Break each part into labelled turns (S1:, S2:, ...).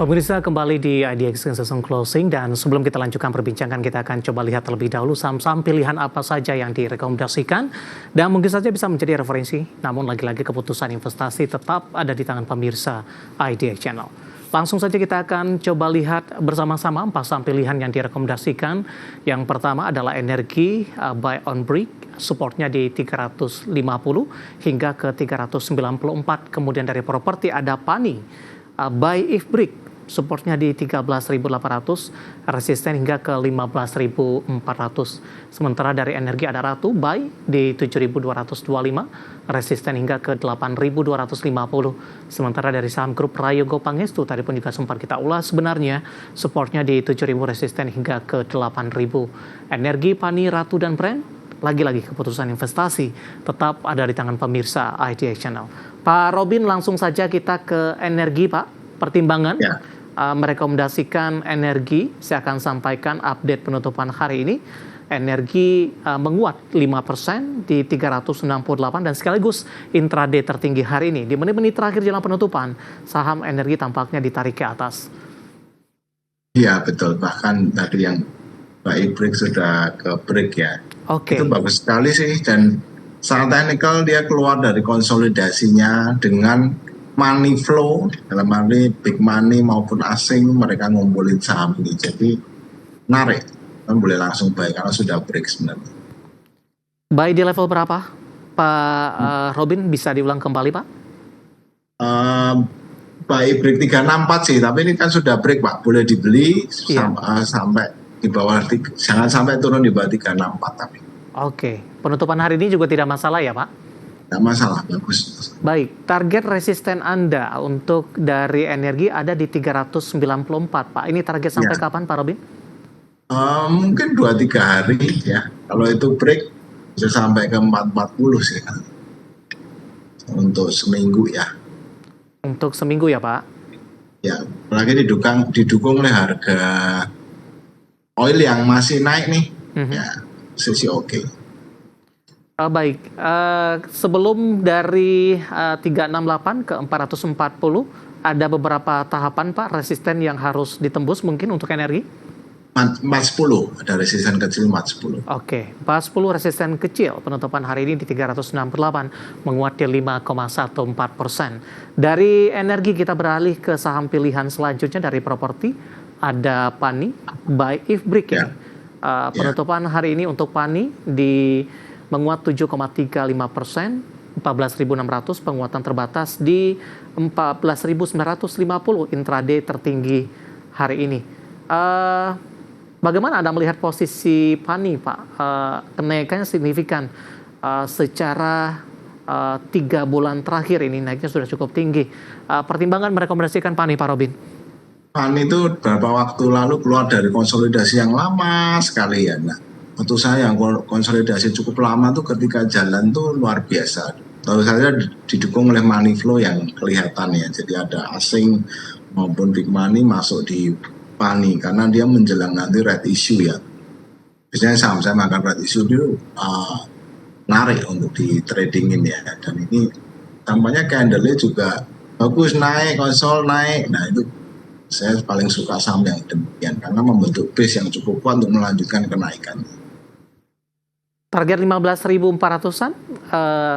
S1: Pemirsa, kembali di IDX Season Closing, dan sebelum kita lanjutkan perbincangan, kita akan coba lihat terlebih dahulu saham-saham pilihan apa saja yang direkomendasikan dan mungkin saja bisa menjadi referensi. Namun lagi-lagi keputusan investasi tetap ada di tangan pemirsa IDX Channel. Langsung saja kita akan coba lihat bersama-sama 4 saham pilihan yang direkomendasikan. Yang pertama adalah energi, buy on break, supportnya di 350 hingga ke 394. Kemudian dari properti ada PANI, buy if break, supportnya di 13.800, resisten hingga ke 15.400. Sementara dari energi ada Ratu, buy di 7.225, resisten hingga ke 8.250. Sementara dari saham grup Prayogo Pangestu, tadi pun juga sempat kita ulas sebenarnya, supportnya di 7.000, resisten hingga ke 8.000. Energi, PANI, Ratu, dan Brand, lagi-lagi keputusan investasi tetap ada di tangan pemirsa IDX Channel. Pak Robin, langsung saja kita ke energi, Pak. Pertimbangan merekomendasikan energi, saya akan sampaikan update penutupan hari ini. Energi menguat 5% di 368 dan sekaligus intraday tertinggi hari ini. Di menit-menit terakhir jelang penutupan, saham energi tampaknya ditarik ke atas.
S2: Iya betul, bahkan tadi yang buy break sudah ke break ya.
S1: Oke.
S2: Itu bagus sekali sih, dan secara teknikal dia keluar dari konsolidasinya dengan money flow, dalam arti big money maupun asing mereka ngumpulin saham ini, jadi menarik, kan boleh langsung buy karena sudah break sebenarnya.
S1: Buy di level berapa, Pak Robin, bisa diulang kembali, Pak?
S2: Buy break 364 sih, tapi ini kan sudah break, Pak, boleh dibeli sampai di bawah, jangan sampai turun di bawah 364 tapi.
S1: Oke, penutupan hari ini juga tidak masalah ya, Pak?
S2: Tidak masalah, bagus.
S1: Baik, target resisten Anda untuk dari energi ada di 394, Pak. Ini target sampai kapan, Pak Robin?
S2: Mungkin 2-3 hari ya. Kalau itu break bisa sampai ke 440 sih. Untuk seminggu ya.
S1: Untuk seminggu ya, Pak?
S2: Ya, apalagi didukung oleh harga oil yang masih naik nih. Ya, sisi oke.
S1: Baik, sebelum dari 368 ke 440, ada beberapa tahapan, Pak, resisten yang harus ditembus mungkin untuk energi?
S2: 410, ada resisten kecil 410.
S1: Oke, 410 resisten kecil, penutupan hari ini di 368, menguat di 5,14%. Dari energi kita beralih ke saham pilihan selanjutnya dari properti, ada PANI, buy if break ini. Penutupan hari ini untuk PANI di menguat 7,35%, 14.600, penguatan terbatas di 14.950, intraday tertinggi hari ini. Bagaimana Anda melihat posisi PANI, Pak? Kenaikannya signifikan secara 3 bulan terakhir ini, naiknya sudah cukup tinggi. Pertimbangan merekomendasikan PANI, Pak Robin?
S2: PANI itu beberapa waktu lalu keluar dari konsolidasi yang lama sekali ya. Nah, untuk saya yang konsolidasi cukup lama tuh ketika jalan tuh luar biasa. Tahu saya didukung oleh money flow yang kelihatan ya. Jadi ada asing maupun big money masuk di PANI karena dia menjelang nanti red issue ya. Biasanya saham saya makan red issue itu menarik untuk di tradingin ya. Dan ini tampaknya candle-nya juga bagus, naik, konsol naik. Nah itu saya paling suka saham yang demikian karena membentuk base yang cukup kuat untuk melanjutkan kenaikan.
S1: Target 15.400-an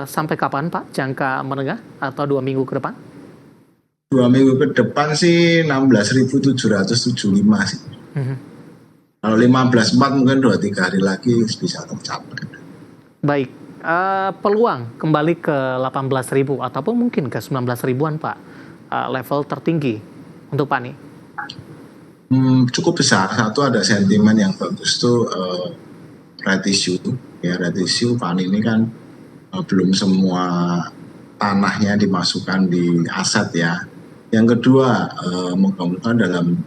S1: sampai kapan, Pak? Jangka menengah atau 2 minggu ke depan?
S2: 2 minggu ke depan sih 16.775 sih. Kalau 15.4 mungkin 2-3 hari lagi bisa tercapai.
S1: Baik, peluang kembali ke 18.000 ataupun mungkin ke 19.000-an, Pak, level tertinggi untuk PANI?
S2: Cukup besar. Satu, ada sentimen yang bagus tuh red issue. Ya, red issue PANI ini kan belum semua tanahnya dimasukkan di aset ya. Yang kedua, moga-moga dalam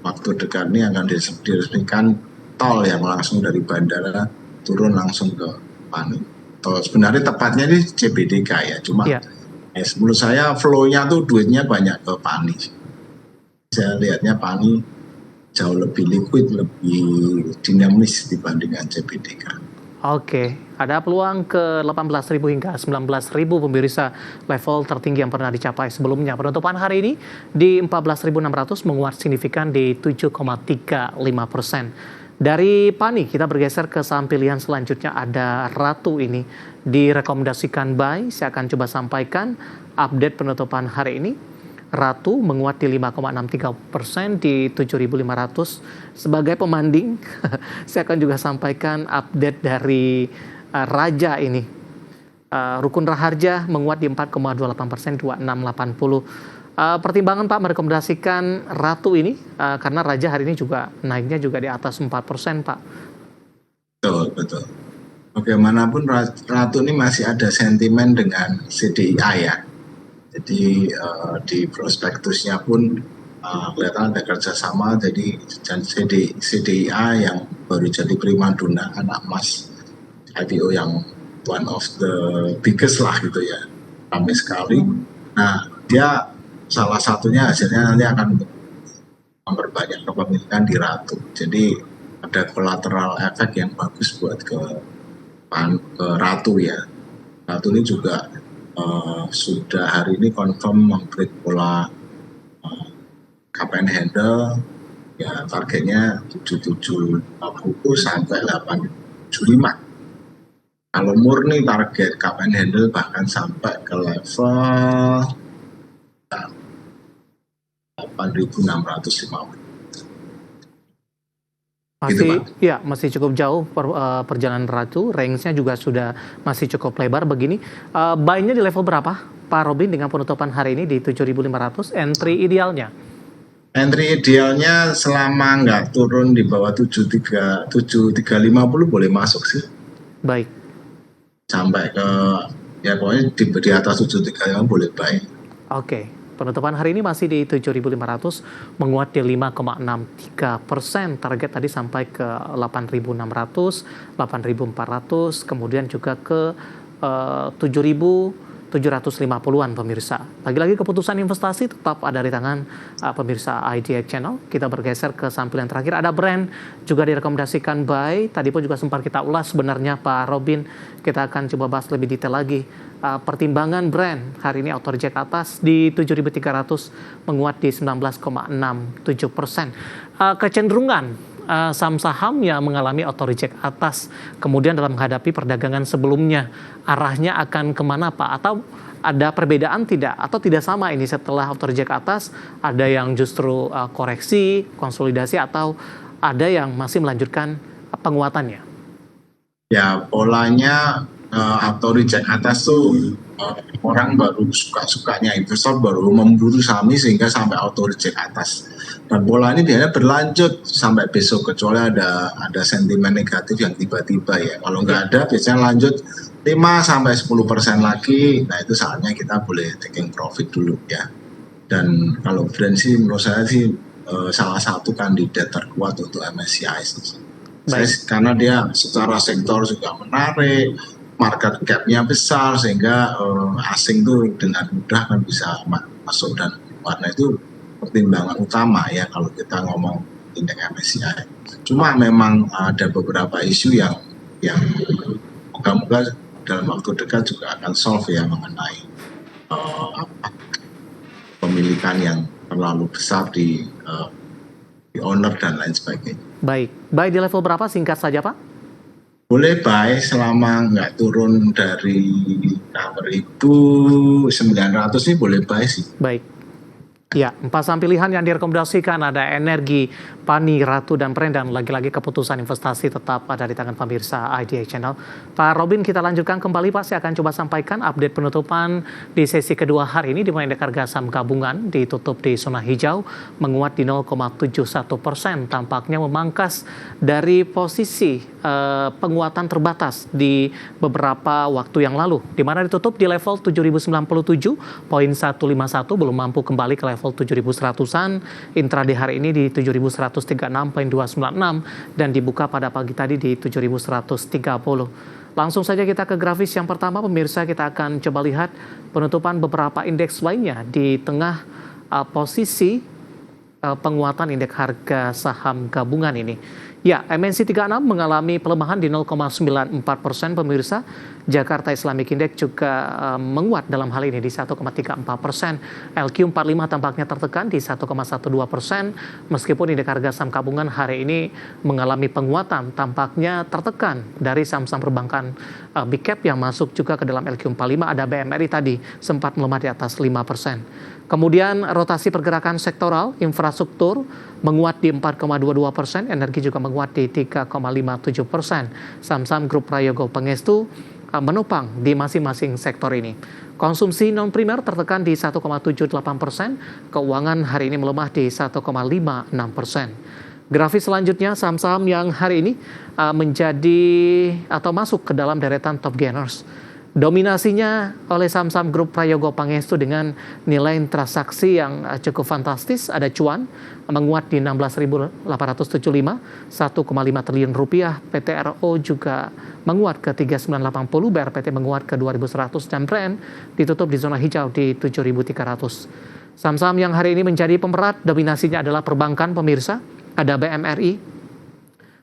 S2: waktu dekat ini akan diresmikan tol yang langsung dari bandara turun langsung ke PANI. Tol sebenarnya tepatnya di CBDK ya, cuma menurut saya flow-nya tuh duitnya banyak ke PANI. Saya lihatnya PANI jauh lebih liquid, lebih dinamis dibandingkan CBDK.
S1: Oke, Ada peluang ke 18.000 hingga 19.000 pemirsa, level tertinggi yang pernah dicapai sebelumnya. Penutupan hari ini di 14.600 menguat signifikan di 7,35%. Dari PANI kita bergeser ke saham pilihan selanjutnya, ada Ratu ini direkomendasikan buy. Saya akan coba sampaikan update penutupan hari ini. Ratu menguat di 5,63% di 7.500 sebagai pemanding. Saya akan juga sampaikan update dari Raja ini. Rukun Raharja menguat di 4,28%, 2680. Pertimbangan Pak merekomendasikan Ratu ini karena Raja hari ini juga naiknya juga di atas 4% Pak.
S2: Betul, betul. Bagaimanapun Ratu ini masih ada sentimen dengan CDIA ya. Jadi di prospektusnya pun kelihatan ada kerjasama, jadi CDIA yang baru jadi primadona anak emas IPO yang one of the biggest lah gitu ya, ramai sekali. Nah dia salah satunya hasilnya nanti akan memperbanyak kepemilikan di Ratu, jadi ada collateral efek yang bagus buat ke Ratu ya. Ratu ini juga sudah hari ini confirm membreak pola cup and handle ya, targetnya 7750 sampai 875. Kalau murni target cup and handle bahkan sampai ke level 8.650.
S1: Masih, ya, masih cukup jauh perjalanan Ratu, range-nya juga sudah masih cukup lebar begini. Buy-nya di level berapa, Pak Robin, dengan penutupan hari ini di 7.500, entry idealnya?
S2: Entry idealnya selama nggak turun di bawah 7350 boleh masuk sih.
S1: Baik.
S2: Sampai ke, ya pokoknya di atas 735 boleh buy.
S1: Oke. Penutupan hari ini masih di 7.500, menguat di 5,63%. Target tadi sampai ke 8.600, 8.400, kemudian juga ke 7.750-an pemirsa. Lagi-lagi keputusan investasi tetap ada di tangan pemirsa IDX Channel. Kita bergeser ke sampel yang terakhir. Ada brand juga direkomendasikan buy. Tadi pun juga sempat kita ulas sebenarnya Pak Robin. Kita akan coba bahas lebih detail lagi. Pertimbangan brand hari ini auto reject atas di 7.300, menguat di 19,67%. Kecenderungan saham-saham yang mengalami auto reject atas, kemudian dalam menghadapi perdagangan sebelumnya, arahnya akan kemana Pak? Atau ada perbedaan tidak? Atau tidak sama ini setelah auto reject atas, ada yang justru koreksi, konsolidasi, atau ada yang masih melanjutkan penguatannya?
S2: Ya polanya auto reject atas tuh orang baru suka-sukanya, investor baru memburu saham sehingga sampai auto reject atas. Dan pola ini biasanya berlanjut sampai besok, kecuali ada sentimen negatif yang tiba-tiba ya. Kalau nggak ada, biasanya lanjut 5-10% lagi. Nah itu saatnya kita boleh taking profit dulu ya. Dan kalau brand sih menurut saya sih salah satu kandidat terkuat untuk MSCI. Karena dia secara sektor juga menarik, market gap-nya besar, sehingga asing tuh dengan mudah kan bisa masuk dan warna itu pertimbangan utama ya kalau kita ngomong indeks MSCI. Cuma memang ada beberapa isu yang moga-moga dalam waktu dekat juga akan solve ya, mengenai pemilikan yang terlalu besar di owner dan lain sebagainya.
S1: Baik, buy di level berapa singkat saja Pak?
S2: Boleh buy selama nggak turun dari 6.900 ini, boleh buy sih.
S1: Baik. Ya, 4 saham pilihan yang direkomendasikan ada Energi, PANI, Ratu, dan Brand. Dan lagi-lagi keputusan investasi tetap ada di tangan pemirsa IDX Channel. Pak Robin, kita lanjutkan kembali Pak. Saya akan coba sampaikan update penutupan di sesi kedua hari ini, di mana indeks harga saham gabungan ditutup di zona hijau, menguat di 0,71%. Tampaknya memangkas dari posisi penguatan terbatas di beberapa waktu yang lalu, di mana ditutup di level 7.097.151, belum mampu kembali ke level 7.100-an. Intraday hari ini di 7.136.296 dan dibuka pada pagi tadi di 7.130. Langsung saja kita ke grafis yang pertama pemirsa, kita akan coba lihat penutupan beberapa indeks lainnya di tengah posisi penguatan indeks harga saham gabungan ini. Ya, MNC 36 mengalami pelemahan di 0,94% pemirsa. Jakarta Islamic Index juga menguat dalam hal ini di 1,34%. LQ45 tampaknya tertekan di 1,12%. Meskipun indeks harga saham gabungan hari ini mengalami penguatan, tampaknya tertekan dari saham-saham perbankan big cap yang masuk juga ke dalam LQ45. Ada BMRI tadi sempat melemah di atas 5%. Kemudian rotasi pergerakan sektoral, infrastruktur menguat di 4,22%, energi juga menguat di 3,57%. Saham-saham grup Prayogo Pangestu menopang di masing-masing sektor ini. Konsumsi non-primer tertekan di 1,78%, keuangan hari ini melemah di 1,56%. Grafis selanjutnya, saham-saham yang hari ini menjadi atau masuk ke dalam deretan top gainers. Dominasinya oleh saham-saham grup Prayogo Pangestu dengan nilai transaksi yang cukup fantastis. Ada Cuan menguat di 16.875, 1,5 triliun rupiah. PT RO juga menguat ke 3.980, BRPT menguat ke 2.100 dan Brand ditutup di zona hijau di 7.300. Saham-saham yang hari ini menjadi pemerat dominasinya adalah perbankan pemirsa. Ada BMRI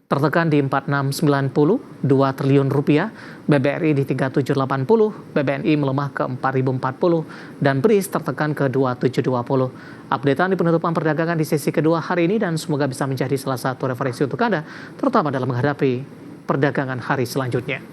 S1: tertekan di 4690, 2 triliun rupiah, BBRI di 3780, BBNI melemah ke 4040, dan BRIS tertekan ke 2720. Updatean di penutupan perdagangan di sesi kedua hari ini dan semoga bisa menjadi salah satu referensi untuk Anda, terutama dalam menghadapi perdagangan hari selanjutnya.